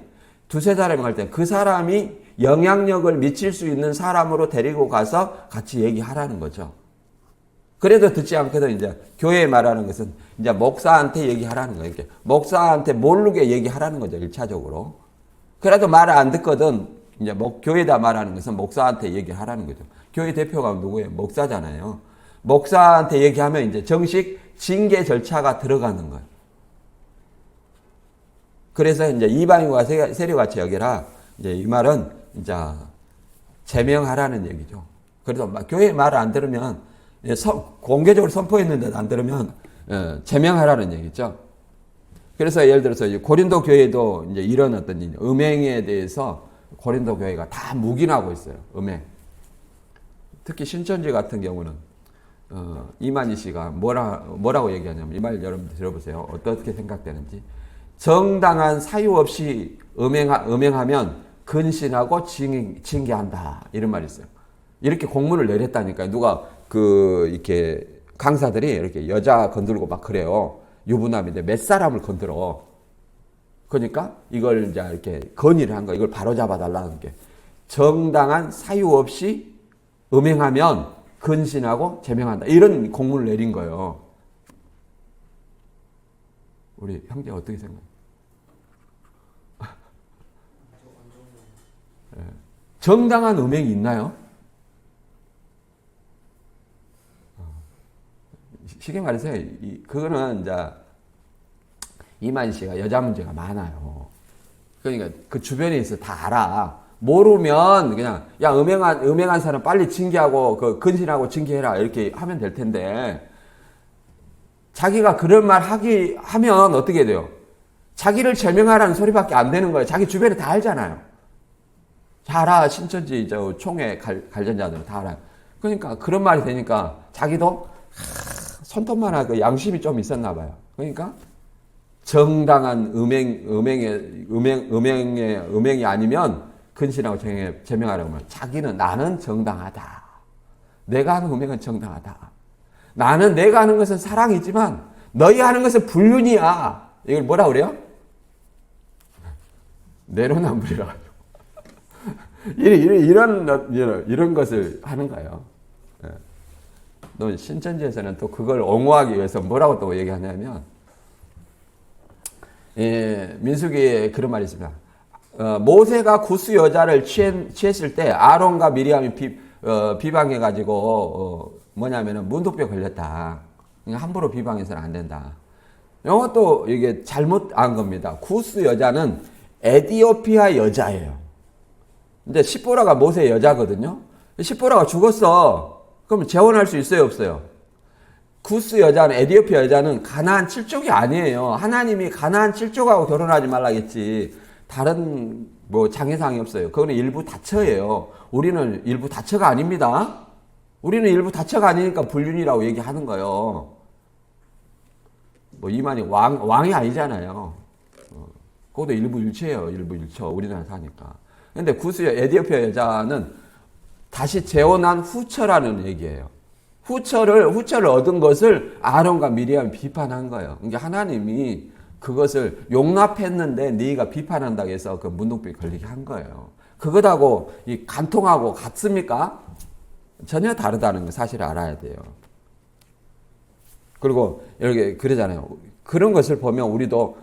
할 때 그 사람이 영향력을 미칠 수 있는 사람으로 데리고 가서 같이 얘기하라는 거죠. 그래도 듣지 않거든. 이제 교회에 말하는 것은 이제 목사한테 얘기하라는 거예요. 이렇게 목사한테 모르게 얘기하라는 거죠. 1차적으로. 그래도 말을 안 듣거든. 이제 교회에다 말하는 것은 목사한테 얘기하라는 거죠. 교회 대표가 누구예요? 목사잖아요. 목사한테 얘기하면 이제 정식 징계 절차가 들어가는 거예요. 그래서 이제 이방인과 세리같이 여기라. 이제 이 말은 이제 제명하라는 얘기죠. 그래서 교회 말을 안 들으면 공개적으로 선포했는데 안 들으면 제명하라는 얘기죠. 그래서 예를 들어서 고린도 교회도 이제 이런 어떤 음행에 대해서 고린도 교회가 다 묵인하고 있어요. 음행. 특히 신천지 같은 경우는 이만희 씨가 뭐라고 얘기하냐면 이 말 여러분들 들어보세요. 어떻게 생각되는지. 정당한 사유 없이 음행하면 근신하고 징계한다. 이런 말이 있어요. 이렇게 공문을 내렸다니까요. 누가 이렇게 강사들이 이렇게 여자 건들고 막 그래요. 유부남인데 몇 사람을 건들어. 그러니까 이걸 이제 이렇게 건의를 한 거예요. 이걸 바로잡아 달라는 게. 정당한 사유 없이 음행하면 근신하고 제명한다. 이런 공문을 내린 거예요. 우리 형제 어떻게 생각해요? 정당한 음행이 있나요? 쉽게 말해서 그거는 이제 이만희 씨가 여자 문제가 많아요. 그러니까 그 주변에 있어 다 알아. 모르면 그냥 야 음행한 사람 빨리 징계하고 그 근신하고 징계해라 이렇게 하면 될 텐데 자기가 그런 말 하면 어떻게 돼요? 자기를 제명하라는 소리밖에 안 되는 거예요. 자기 주변에 다 알잖아요. 다 알아. 신천지 총회 관련자들은 다 알아요. 그러니까 그런 말이 되니까 자기도 손톱만 하고 양심이 좀 있었나 봐요. 그러니까 정당한 음행이 아니면 근신하고 제명하라고 하면 자기는 나는 정당하다. 내가 하는 음행은 정당하다. 나는 내가 하는 것은 사랑이지만 너희 하는 것은 불륜이야. 이걸 뭐라 그래요? 내로남불이라 가지고 이런 것을 하는 거예요. 또 신천지에서는 또 그걸 옹호하기 위해서 뭐라고 또 얘기하냐면 민수기에 그런 말이 있습니다. 모세가 구스 여자를 취했을 때 아론과 미리암이 비방해가지고 뭐냐면은 문독병 걸렸다. 그러니까 함부로 비방해서는 안 된다. 이것도 이게 잘못한 겁니다. 구스 여자는 에티오피아 여자예요. 근데 시보라가 모세의 여자거든요. 시보라가 죽었어. 그럼 재혼할 수 있어요, 없어요? 구스 여자는, 에티오피아 여자는 가나안 7족이 아니에요. 하나님이 가나안 7족하고 결혼하지 말라겠지. 다른 장애상이 없어요. 그거는 일부 다처예요. 우리는 일부 다처가 아닙니다. 우리는 일부 다처가 아니니까 불륜이라고 얘기하는 거예요. 이만희 왕이 아니잖아요. 그것도 일부 일처예요. 일부 일처. 우리나라 사니까. 근데 구스 에티오피아 여자는 다시 재혼한 후처라는 얘기예요. 후처를 얻은 것을 아론과 미리암이 비판한 거예요. 그러니까 하나님이 그것을 용납했는데 네가 비판한다고 해서 그 문둥병이 걸리게 한 거예요. 그것하고 이 간통하고 같습니까? 전혀 다르다는 거 사실을 알아야 돼요. 그리고 이렇게 그러잖아요. 그런 것을 보면 우리도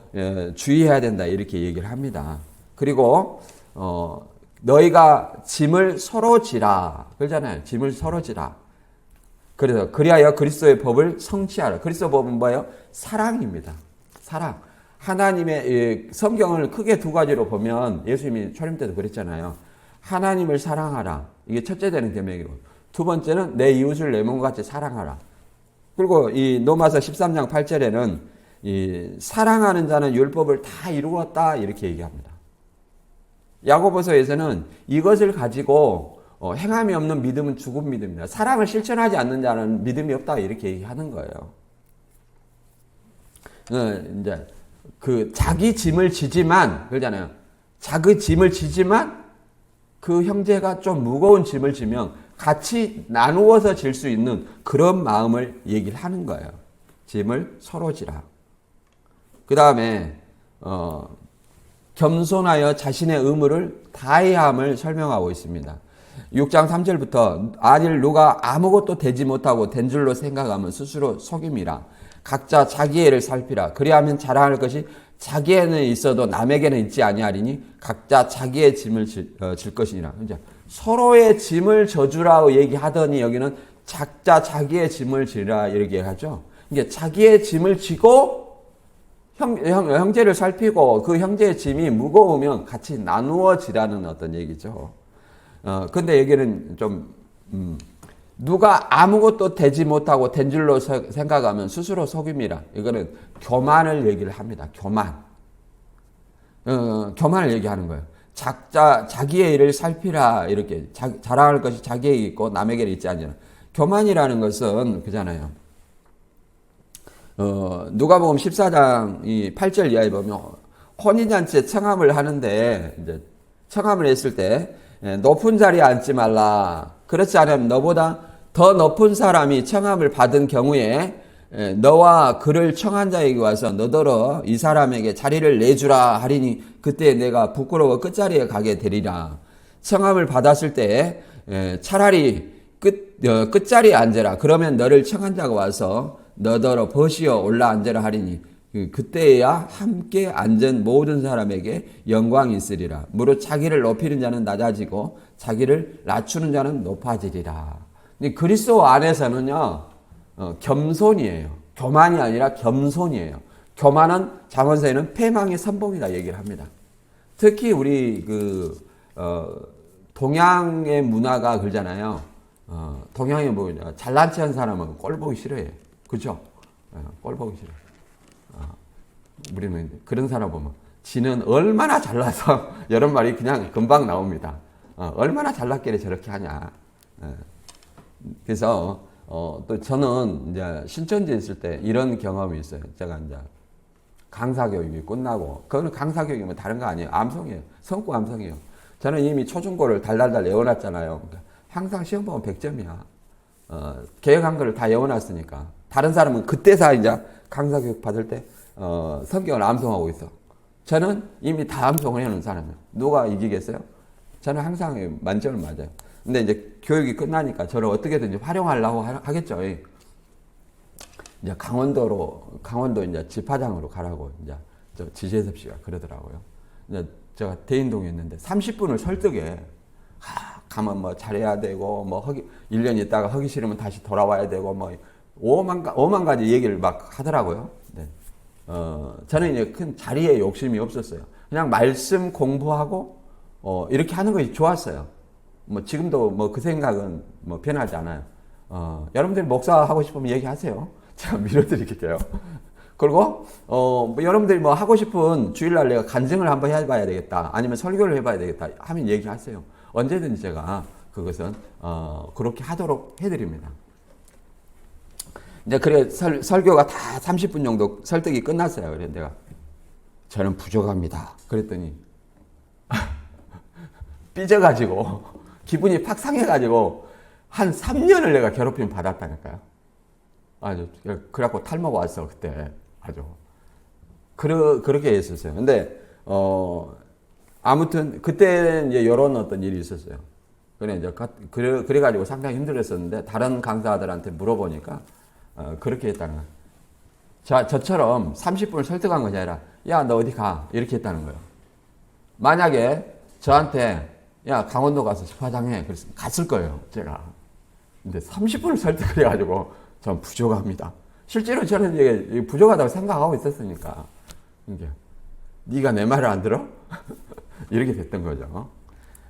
주의해야 된다 이렇게 얘기를 합니다. 그리고 너희가 짐을 서로 지라 그러잖아요. 짐을 서로 지라. 그래서 그리하여 그리스도의 법을 성취하라. 그리스도 법은 뭐예요? 사랑입니다. 사랑. 하나님의 성경을 크게 두 가지로 보면 예수님이 초림 때도 그랬잖아요. 하나님을 사랑하라. 이게 첫째 되는 계명이고 두 번째는 내 이웃을 내 몸과 같이 사랑하라. 그리고 이 로마서 13장 8절에는 이 사랑하는 자는 율법을 다 이루었다 이렇게 얘기합니다. 야고보서에서는 이것을 가지고 행함이 없는 믿음은 죽은 믿음이다. 사랑을 실천하지 않는 자는 믿음이 없다. 이렇게 얘기하는 거예요. 이제 그 자기 짐을 지지만 그러잖아요. 자기 짐을 지지만 그 형제가 좀 무거운 짐을 지면 같이 나누어서 질 수 있는 그런 마음을 얘기를 하는 거예요. 짐을 서로 지라. 그 다음에 겸손하여 자신의 의무를 다해야 함을 설명하고 있습니다. 6장 3절부터 만일 누가 아무것도 되지 못하고 된 줄로 생각하면 스스로 속임이라. 각자 자기의 일을 살피라. 그리하면 자랑할 것이 자기에는 있어도 남에게는 있지 아니하리니 각자 자기의 짐을 질 것이니라. 이제 서로의 짐을 져주라고 얘기하더니 여기는 각자 자기의 짐을 지라 이렇게 하죠. 이게 자기의 짐을 지고 형제를 살피고 그 형제의 짐이 무거우면 같이 나누어 지라는 어떤 얘기죠. 근데 여기는 좀 누가 아무것도 되지 못하고 된 줄로 생각하면 스스로 속임이라. 이거는 교만을 얘기를 합니다. 교만을 얘기하는 거예요. 자기의 일을 살피라. 이렇게 자랑할 것이 자기에게 있고 남에게 있지 않으라. 교만이라는 것은 그잖아요. 누가복음 14장 8절 이하에 보면 혼인잔치에 청함을 하는데 이제 청함을 했을 때 높은 자리에 앉지 말라. 그렇지 않으면 너보다 더 높은 사람이 청함을 받은 경우에 너와 그를 청한 자에게 와서 너더러 이 사람에게 자리를 내주라 하리니 그때 내가 부끄러워 끝자리에 가게 되리라. 청함을 받았을 때 차라리 끝자리에 앉아라. 그러면 너를 청한 자가 와서 너더러 벗이어 올라 앉아라 하리니 그때야 함께 앉은 모든 사람에게 영광이 있으리라. 무릇 자기를 높이는 자는 낮아지고 자기를 낮추는 자는 높아지리라. 그리스도 안에서는요 겸손이에요. 교만이 아니라 겸손이에요. 교만은 잠언서에는 패망의 선봉이다 얘기를 합니다. 특히 우리 동양의 문화가 그러잖아요. 동양에 뭐 잘난 체한 사람은 꼴 보기 싫어해요. 그죠? 꼴 보기 싫어. 우리는 그런 사람 보면 지는 얼마나 잘나서 이런 말이 그냥 금방 나옵니다. 얼마나 잘났길래 저렇게 하냐. 그래서 또 저는 이제 신천지에 있을 때 이런 경험이 있어요. 제가 이제 강사 교육이 끝나고 그거는 강사 교육이면 다른 거 아니에요. 암송이에요. 성구 암송이에요. 저는 이미 초중고를 달달달 외워놨잖아요. 그러니까 항상 시험 보면 100점이야. 계획한 거를 다 외워놨으니까. 다른 사람은 그때서 이제 강사 교육 받을 때 성경을 암송하고 있어. 저는 이미 다 암송을 해놓은 사람이에요. 누가 이기겠어요? 저는 항상 만점을 맞아요. 근데 이제 교육이 끝나니까 저를 어떻게든지 활용하려고 하겠죠. 이제 강원도 이제 집화장으로 가라고 이제 지재섭 씨가 그러더라고요. 이제 제가 대인동에 있는데 30분을 설득해. 가면 뭐 잘해야 되고, 1년 있다가 하기 싫으면 다시 돌아와야 되고, 5만 가지 얘기를 막 하더라고요. 네. 저는 이제 큰 자리에 욕심이 없었어요. 그냥 말씀 공부하고, 이렇게 하는 것이 좋았어요. 지금도 그 생각은 변하지 않아요. 여러분들이 목사 하고 싶으면 얘기하세요. 제가 밀어드릴게요. 그리고, 여러분들이 하고 싶은 주일날 내가 간증을 한번 해봐야 되겠다. 아니면 설교를 해봐야 되겠다. 하면 얘기하세요. 언제든지 제가 그것은, 그렇게 하도록 해드립니다. 이제 그래, 설교가 다 30분 정도 설득이 끝났어요. 그래, 내가, 저는 부족합니다. 그랬더니, 삐져가지고, 기분이 팍 상해가지고, 한 3년을 내가 괴롭힘 받았다니까요. 아주, 그래갖고 탈모가 왔어, 그때. 아주. 그렇게 했었어요. 근데, 아무튼, 그때 이제 이런 어떤 일이 있었어요. 그래가지고 상당히 힘들었었는데, 다른 강사들한테 물어보니까, 그렇게 했다는 거예요. 저처럼 30분을 설득한 것이 아니라, 야, 너 어디 가? 이렇게 했다는 거예요. 만약에 저한테, 야, 강원도 가서 집화장해. 그래서 갔을 거예요, 제가. 근데 30분을 설득을 해가지고, 전 부족합니다. 실제로 저는 이게 부족하다고 생각하고 있었으니까. 이게, 네가 내 말을 안 들어? 이렇게 됐던 거죠.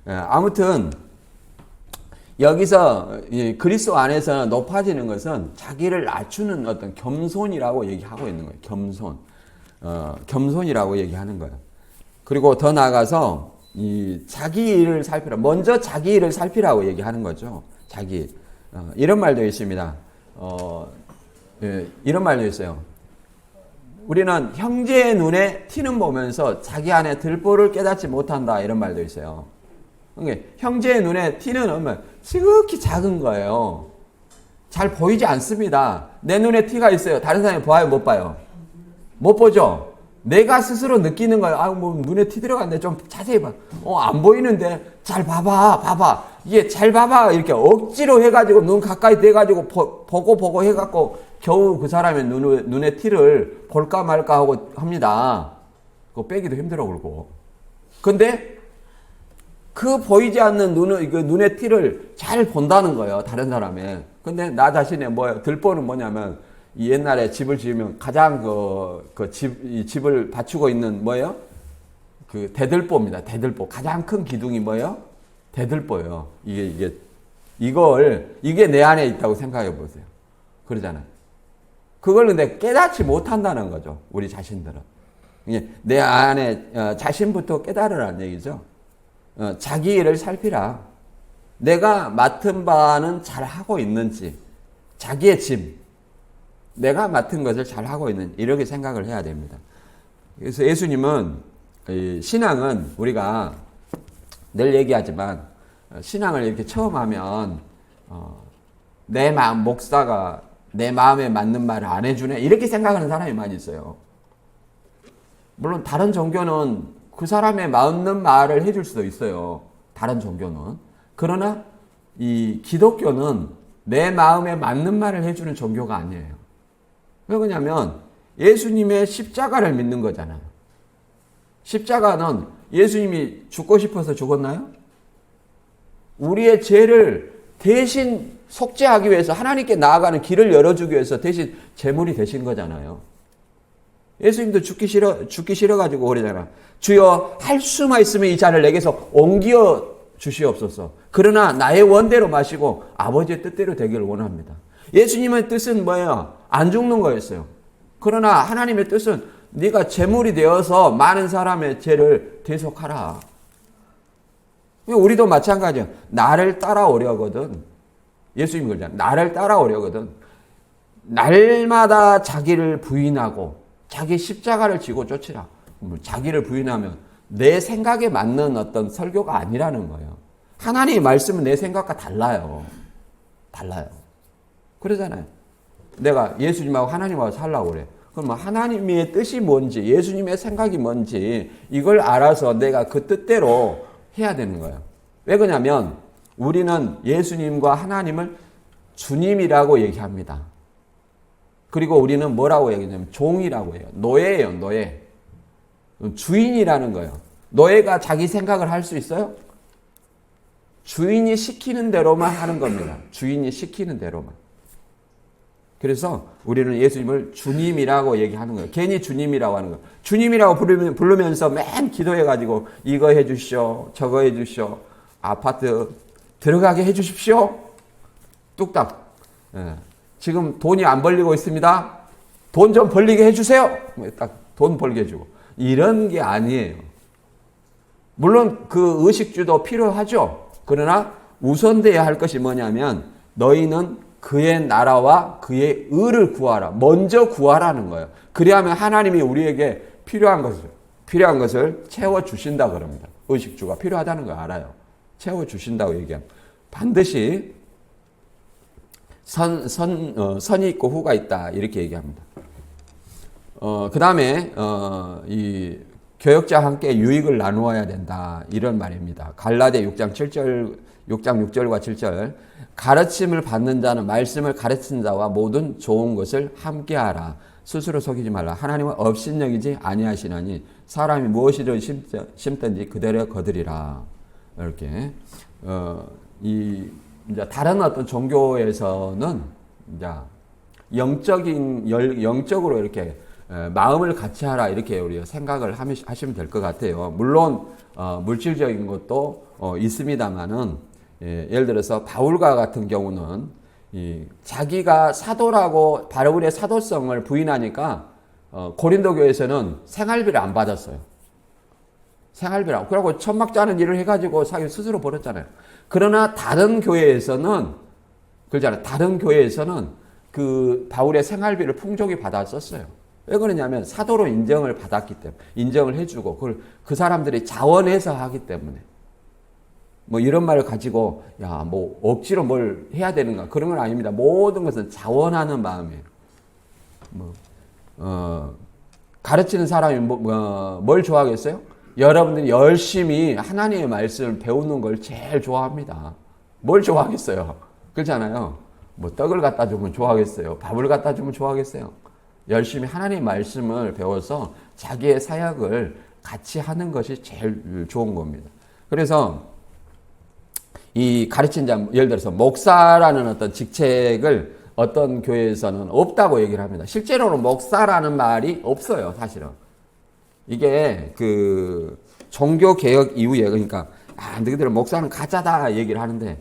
아무튼, 여기서 그리스도 안에서 높아지는 것은 자기를 낮추는 어떤 겸손이라고 얘기하고 있는 거예요. 겸손. 겸손이라고 얘기하는 거예요. 그리고 더 나아가서 이 자기 일을 살피라. 먼저 자기 일을 살피라고 얘기하는 거죠. 자기. 이런 말도 있습니다. 예, 이런 말도 있어요. 우리는 형제의 눈에 티는 보면서 자기 안에 들보를 깨닫지 못한다. 이런 말도 있어요. 그러니까 형제의 눈에 티는 오면 지극히 작은 거예요. 잘 보이지 않습니다. 내 눈에 티가 있어요. 다른 사람이 봐요? 못 봐요? 못 보죠? 내가 스스로 느끼는 거예요. 아, 뭐 눈에 티 들어갔네. 좀 자세히 봐. 안 보이는데 잘 봐봐. 이게 잘 봐봐. 이렇게 억지로 해가지고 눈 가까이 대가지고 보고 해갖고 겨우 그 사람의 눈에 티를 볼까 말까 하고 합니다. 그거 빼기도 힘들어 그러고. 근데 그 보이지 않는 눈의 티를 잘 본다는 거예요. 다른 사람의. 근데 나 자신의 들보는 뭐냐면, 이 옛날에 집을 지으면 가장 이 집을 받치고 있는 뭐예요? 그 대들보입니다. 대들보. 가장 큰 기둥이 뭐예요? 대들보예요. 이게 내 안에 있다고 생각해 보세요. 그러잖아요. 그걸 근데 깨닫지 못한다는 거죠. 우리 자신들은. 내 안에 자신부터 깨달으라는 얘기죠. 자기 일을 살피라. 내가 맡은 바는 잘 하고 있는지, 자기의 짐, 내가 맡은 것을 잘 하고 있는지, 이렇게 생각을 해야 됩니다. 그래서 예수님은, 신앙은 우리가 늘 얘기하지만, 신앙을 이렇게 처음 하면, 목사가 내 마음에 맞는 말을 안 해주네? 이렇게 생각하는 사람이 많이 있어요. 물론 다른 종교는 그 사람의 맞는 말을 해줄 수도 있어요. 다른 종교는. 그러나 이 기독교는 내 마음에 맞는 말을 해주는 종교가 아니에요. 왜 그러냐면 예수님의 십자가를 믿는 거잖아요. 십자가는 예수님이 죽고 싶어서 죽었나요? 우리의 죄를 대신 속죄하기 위해서, 하나님께 나아가는 길을 열어주기 위해서 대신 제물이 되신 거잖아요. 예수님도 죽기 싫어가지고 그러잖아. 주여, 할 수만 있으면 이 잔을 내게서 옮겨 주시옵소서. 그러나 나의 원대로 마시고 아버지의 뜻대로 되기를 원합니다. 예수님의 뜻은 뭐예요? 안 죽는 거였어요. 그러나 하나님의 뜻은 네가 제물이 되어서 많은 사람의 죄를 대속하라. 우리도 마찬가지예요. 나를 따라오려거든. 예수님이 그러잖아요. 나를 따라오려거든. 날마다 자기를 부인하고 자기 십자가를 지고 쫓으라. 자기를 부인하면 내 생각에 맞는 어떤 설교가 아니라는 거예요. 하나님의 말씀은 내 생각과 달라요. 그러잖아요. 내가 예수님하고 하나님하고 살라고 그래. 그럼 하나님의 뜻이 뭔지, 예수님의 생각이 뭔지 이걸 알아서 내가 그 뜻대로 해야 되는 거예요. 왜 그러냐면 우리는 예수님과 하나님을 주님이라고 얘기합니다. 그리고 우리는 뭐라고 얘기하냐면 종이라고 해요. 노예예요, 노예. 주인이라는 거예요. 노예가 자기 생각을 할 수 있어요? 주인이 시키는 대로만 하는 겁니다. 주인이 시키는 대로만. 그래서 우리는 예수님을 주님이라고 얘기하는 거예요. 괜히 주님이라고 하는 거예요. 주님이라고 부르면서 맨 기도해가지고 이거 해주시오, 저거 해주시오, 아파트 들어가게 해주십시오. 뚝딱. 예. 지금 돈이 안 벌리고 있습니다. 돈 좀 벌리게 해주세요. 딱 돈 벌게 해주고. 이런 게 아니에요. 물론 그 의식주도 필요하죠. 그러나 우선돼야 할 것이 뭐냐면 너희는 그의 나라와 그의 의를 구하라. 먼저 구하라는 거예요. 그래야만 하나님이 우리에게 필요한 것을 채워주신다 그럽니다. 의식주가 필요하다는 걸 알아요. 채워주신다고 얘기합니다. 반드시 선이 있고 후가 있다. 이렇게 얘기합니다. 그 다음에, 이 교역자와 함께 유익을 나누어야 된다. 이런 말입니다. 갈라디아 6장 6절과 7절. 가르침을 받는 자는 말씀을 가르치는 자와 모든 좋은 것을 함께하라. 스스로 속이지 말라. 하나님은 업신여기지 아니하시나니 사람이 무엇이든 심든지 그대로 거두리라. 이렇게 이제 다른 어떤 종교에서는 이제 영적으로 이렇게 마음을 같이 하라 이렇게 우리가 생각을 하시면 될 것 같아요. 물론 물질적인 것도 있습니다만은 예를 들어서 바울과 같은 경우는 자기가 사도라고 바울의 사도성을 부인하니까 고린도 교회에서는 생활비를 안 받았어요. 생활비라고. 그러고 천막 짜는 일을 해가지고 자기 스스로 벌었잖아요. 그러나 다른 교회에서는, 그러잖아요. 다른 교회에서는 그 바울의 생활비를 풍족히 받아 썼어요. 왜 그러냐면 사도로 인정을 받았기 때문에, 인정을 해주고, 그걸 그 사람들이 자원해서 하기 때문에. 뭐 이런 말을 가지고, 야, 뭐 억지로 뭘 해야 되는가. 그런 건 아닙니다. 모든 것은 자원하는 마음이에요. 가르치는 사람이 뭘 좋아하겠어요? 여러분들이 열심히 하나님의 말씀을 배우는 걸 제일 좋아합니다. 뭘 좋아하겠어요? 그렇잖아요. 뭐 떡을 갖다 주면 좋아하겠어요? 밥을 갖다 주면 좋아하겠어요? 열심히 하나님의 말씀을 배워서 자기의 사역을 같이 하는 것이 제일 좋은 겁니다. 그래서 이 가르친 자, 예를 들어서 목사라는 어떤 직책을 어떤 교회에서는 없다고 얘기를 합니다. 실제로는 목사라는 말이 없어요, 사실은. 이게 그 종교 개혁 이후에, 그러니까 너희들은 목사는 가짜다 얘기를 하는데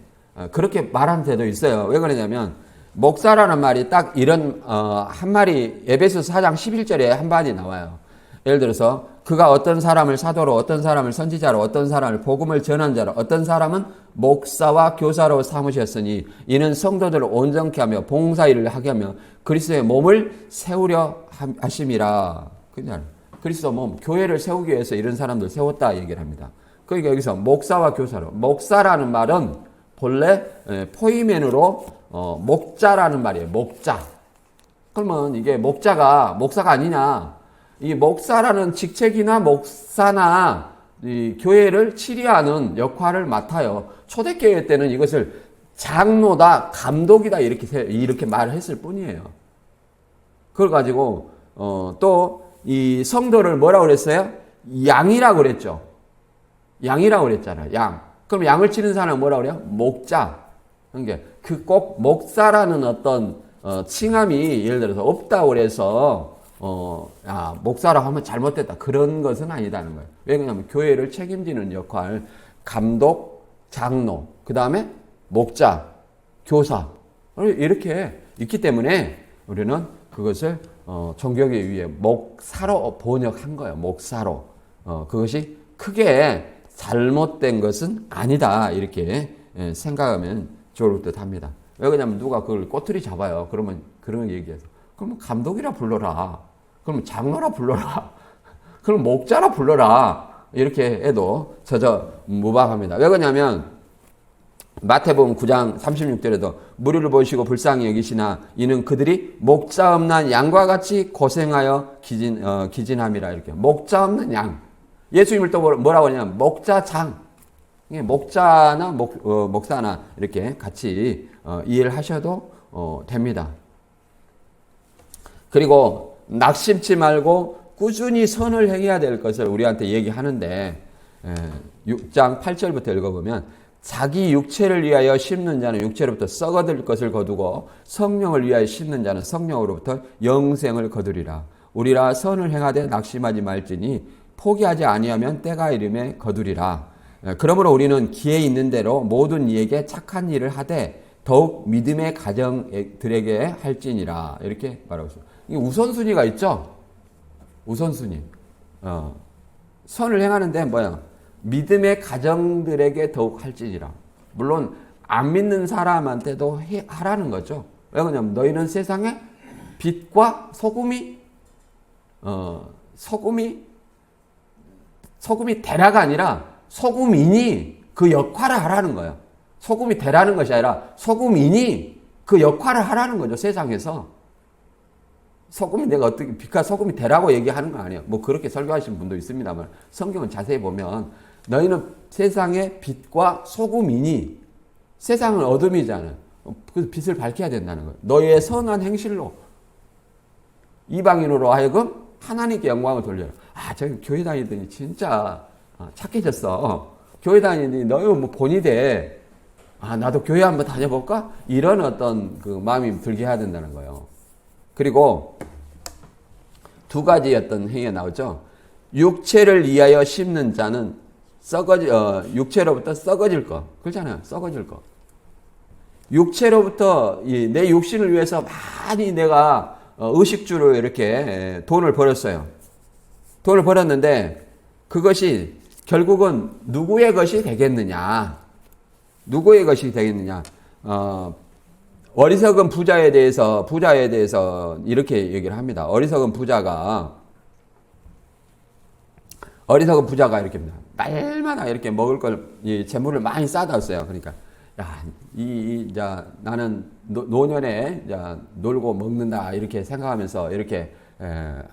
그렇게 말하는 데도 있어요. 왜 그러냐면 목사라는 말이 딱 이런 한 말이 에베소서 4장 11절에 한 말이 나와요. 예를 들어서 그가 어떤 사람을 사도로, 어떤 사람을 선지자로, 어떤 사람을 복음을 전한 자로, 어떤 사람은 목사와 교사로 삼으셨으니 이는 성도들을 온전케 하며 봉사일을 하게 하며 그리스도의 몸을 세우려 하심이라. 그냥 그리스도 몸, 교회를 세우기 위해서 이런 사람들 세웠다 얘기를 합니다. 그러니까 여기서 목사와 교사로, 목사라는 말은 본래 포이멘으로 목자라는 말이에요. 목자. 그러면 이게 목사가 아니냐? 이 목사라는 직책이나 목사나 이 교회를 치리하는 역할을 맡아요. 초대교회 때는 이것을 장로다, 감독이다 이렇게 말을 했을 뿐이에요. 그걸 가지고 또 이 성도를 뭐라고 그랬어요? 양이라고 그랬죠. 양이라고 그랬잖아요. 양. 그럼 양을 치는 사람은 뭐라고 그래요? 목자. 그러니까 그 꼭 목사라는 어떤 칭함이 예를 들어서 없다고 그래서 목사라고 하면 잘못됐다. 그런 것은 아니다는 거예요. 왜냐하면 교회를 책임지는 역할, 감독, 장로, 그 다음에 목자, 교사 이렇게 있기 때문에 우리는 그것을 종교계 위에 목사로 번역한 거예요. 목사로. 그것이 크게 잘못된 것은 아니다. 이렇게 생각하면 좋을 듯 합니다. 왜 그러냐면 누가 그걸 꼬투리 잡아요. 그러면 그런 얘기해서. 그러면 감독이라 불러라. 그러면 장로라 불러라. 그럼 목자라 불러라. 이렇게 해도 저저 무방합니다. 왜 그러냐면 마태복음 9장 36절에도 무리를 보시고 불쌍히 여기시나 이는 그들이 목자 없는 양과 같이 고생하여 기진함이라. 이렇게 목자 없는 양. 예수님을 또 뭐라고 하냐면 목자장. 목자나 목사나 이렇게 같이 이해를 하셔도 됩니다. 그리고 낙심치 말고 꾸준히 선을 행해야 될 것을 우리한테 얘기하는데 6장 8절부터 읽어보면 자기 육체를 위하여 심는 자는 육체로부터 썩어들 것을 거두고 성령을 위하여 심는 자는 성령으로부터 영생을 거두리라. 우리라 선을 행하되 낙심하지 말지니 포기하지 아니하면 때가 이름에 거두리라. 그러므로 우리는 기회 있는 대로 모든 이에게 착한 일을 하되 더욱 믿음의 가정들에게 할지니라. 이렇게 말하고 있습니다. 이게 우선순위가 있죠? 우선순위. 선을 행하는데 뭐야? 믿음의 가정들에게 더욱 할지니라. 물론 안 믿는 사람한테도 하라는 거죠. 왜 그러냐면 너희는 세상에 빛과 소금이 되라가 아니라 소금이니 그 역할을 하라는 거예요. 소금이 되라는 것이 아니라 소금이니 그 역할을 하라는 거죠. 세상에서. 소금이 내가 어떻게 빛과 소금이 되라고 얘기하는 건 아니에요. 뭐 그렇게 설교하시는 분도 있습니다만 성경은 자세히 보면 너희는 세상의 빛과 소금이니 세상은 어둠이잖아요. 그 빛을 밝혀야 된다는 거예요. 너희의 선한 행실로 이방인으로 하여금 하나님께 영광을 돌려라. 저기 교회 다니더니 진짜 착해졌어. 교회 다니더니 너희 뭐 본이 돼. 나도 교회 한번 다녀볼까? 이런 어떤 그 마음이 들게 해야 된다는 거예요. 그리고 두 가지 어떤 행위가 나오죠. 육체를 위하여 심는 자는 육체로부터 썩어질 거. 그렇잖아요. 썩어질 거. 육체로부터 내 육신을 위해서 많이 내가 의식주로 이렇게 돈을 벌었어요. 돈을 벌었는데 그것이 결국은 누구의 것이 되겠느냐? 누구의 것이 되겠느냐? 어리석은 부자에 대해서 이렇게 얘기를 합니다. 어리석은 부자가 이렇게 합니다. 날마다 이렇게 먹을 걸, 재물을 많이 쌓아뒀어요. 그러니까, 야, 나는 노년에 놀고 먹는다. 이렇게 생각하면서 이렇게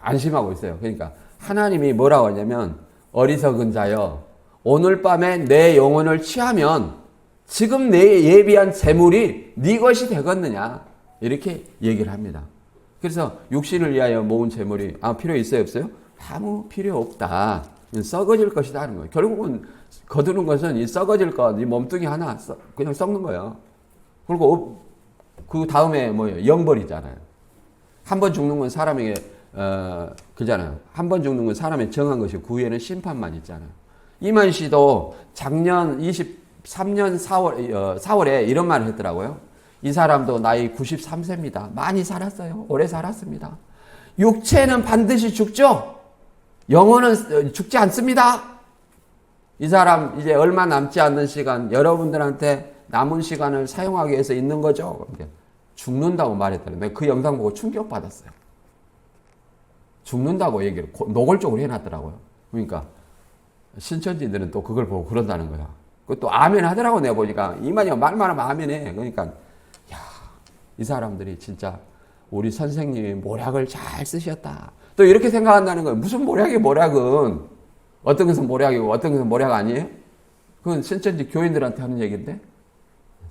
안심하고 있어요. 그러니까 하나님이 뭐라고 하냐면, 어리석은 자여, 오늘 밤에 내 영혼을 취하면 지금 내 예비한 재물이 네 것이 되겠느냐. 이렇게 얘기를 합니다. 그래서 육신을 위하여 모은 재물이 필요 있어요, 없어요? 아무 필요 없다. 썩어질 것이다 하는 거예요. 결국은 거두는 것은 이 썩어질 것, 이 몸뚱이 하나 그냥 썩는 거예요. 그리고 그 다음에 뭐예요? 영벌이잖아요. 한 번 죽는 건 사람에게 그잖아요. 한 번 죽는 건 사람의 정한 것이고 그 후에는 심판만 있잖아요. 이만 씨도 작년 23년 4월에 이런 말을 했더라고요. 이 사람도 나이 93세입니다. 많이 살았어요. 오래 살았습니다. 육체는 반드시 죽죠. 영혼은 죽지 않습니다. 이 사람 이제 얼마 남지 않는 시간, 여러분들한테 남은 시간을 사용하기 위해서 있는 거죠. 죽는다고 말했더니 내가 그 영상 보고 충격받았어요. 죽는다고 얘기를 노골적으로 해놨더라고요. 그러니까 신천지들은 또 그걸 보고 그런다는 거야. 그것도 아멘 하더라고. 내가 보니까 이만희가 말만 하면 아멘해. 그러니까 이 사람들이 진짜 우리 선생님이 모략을 잘 쓰셨다. 또 이렇게 생각한다는 거예요. 무슨 모략은 어떤 것은 모략이고 어떤 것은 모략 아니에요? 그건 신천지 교인들한테 하는 얘기인데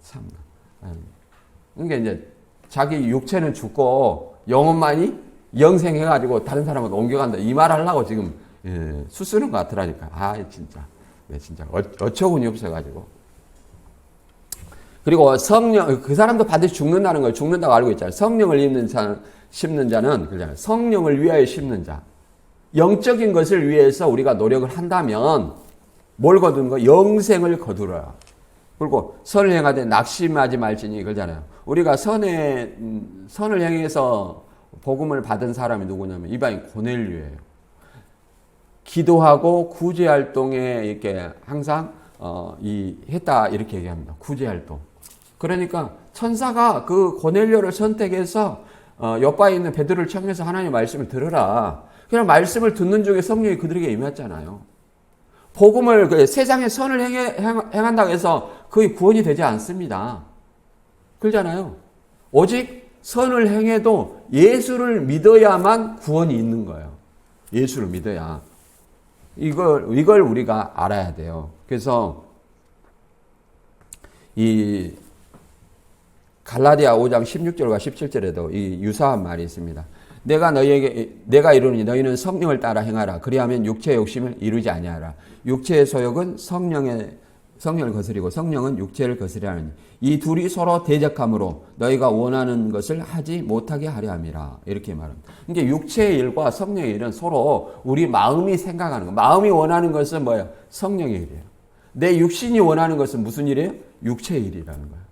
참. 그러니까 이제 자기 육체는 죽고 영혼만이 영생해가지고 다른 사람한테 옮겨간다. 이 말 하려고 지금 수쓰는 것 같더라니까. 진짜. 네, 진짜 어처구니 없어가지고. 그리고 성령, 그 사람도 반드시 죽는다는 걸 죽는다고 알고 있잖아요. 성령을 심는 자는 그잖아요. 성령을 위하여 심는 자. 영적인 것을 위해서 우리가 노력을 한다면 뭘 거두는 거? 영생을 거두라. 그리고 선을 행하되 낙심하지 말지니 그러잖아요. 우리가 선을 행해서 복음을 받은 사람이 누구냐면 이방인 고넬료예요. 기도하고 구제 활동에 이렇게 항상 했다 이렇게 얘기합니다. 구제 활동. 그러니까 천사가 그 고넬료를 선택해서 옆바에 있는 베드로를 청해서 하나님의 말씀을 들으라. 그냥 말씀을 듣는 중에 성령이 그들에게 임했잖아요. 복음을 세상에 선을 행한다고 해서 그게 구원이 되지 않습니다. 그러잖아요. 오직 선을 행해도 예수를 믿어야만 구원이 있는 거예요. 예수를 믿어야. 이걸 우리가 알아야 돼요. 그래서 이 갈라디아 5장 16절과 17절에도 이 유사한 말이 있습니다. 내가 이르노니 너희는 성령을 따라 행하라. 그리하면 육체의 욕심을 이루지 아니하라. 육체의 소욕은 성령을 거스리고 성령은 육체를 거스리하느니 이 둘이 서로 대적함으로 너희가 원하는 것을 하지 못하게 하려 함이라. 이렇게 말합니다. 그러니까 육체의 일과 성령의 일은 서로 우리 마음이 생각하는 거. 마음이 원하는 것은 뭐예요? 성령의 일이에요. 내 육신이 원하는 것은 무슨 일이에요? 육체의 일이라는 거예요.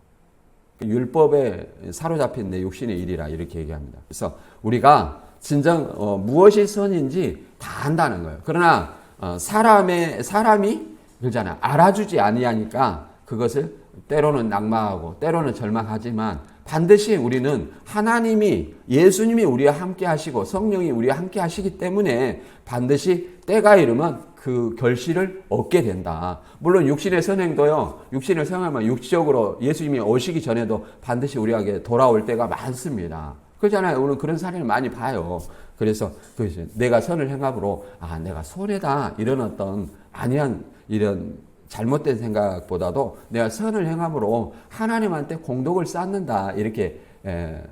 율법에 사로잡힌 내 육신의 일이라 이렇게 얘기합니다. 그래서 우리가 진정 무엇이 선인지 다 안다는 거예요. 그러나 사람이 그러잖아요. 알아주지 아니하니까 그것을 때로는 낙마하고 때로는 절망하지만 반드시 우리는 예수님이 우리와 함께 하시고 성령이 우리와 함께 하시기 때문에 반드시 때가 이르면 그 결실을 얻게 된다. 물론 육신의 선행도요. 육신을 선행하면 육적으로 예수님이 오시기 전에도 반드시 우리에게 돌아올 때가 많습니다. 그렇잖아요. 오늘 그런 사례를 많이 봐요. 그래서 내가 선을 행함으로 내가 손해다 이런 어떤 아니한 이런 잘못된 생각보다도 내가 선을 행함으로 하나님한테 공덕을 쌓는다 이렇게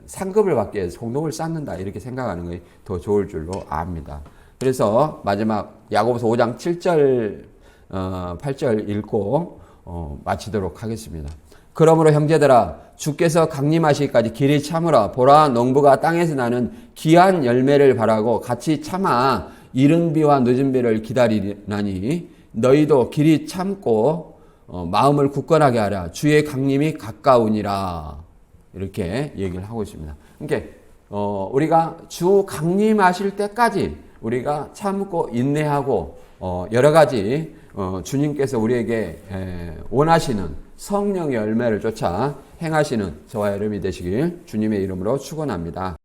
상급을 받기 위해서 공덕을 쌓는다 이렇게 생각하는 것이 더 좋을 줄로 압니다. 그래서 마지막 야고보서 5장 7절 8절 읽고 마치도록 하겠습니다. 그러므로 형제들아 주께서 강림하시기까지 길이 참으라. 보라 농부가 땅에서 나는 귀한 열매를 바라고 같이 참아 이른 비와 늦은 비를 기다리나니 너희도 길이 참고 마음을 굳건하게 하라. 주의 강림이 가까우니라. 이렇게 얘기를 하고 있습니다. 그러니까 우리가 주 강림하실 때까지 우리가 참고 인내하고 여러 가지 주님께서 우리에게 원하시는 성령의 열매를 쫓아 행하시는 저와 여러분이 되시길 주님의 이름으로 축원합니다.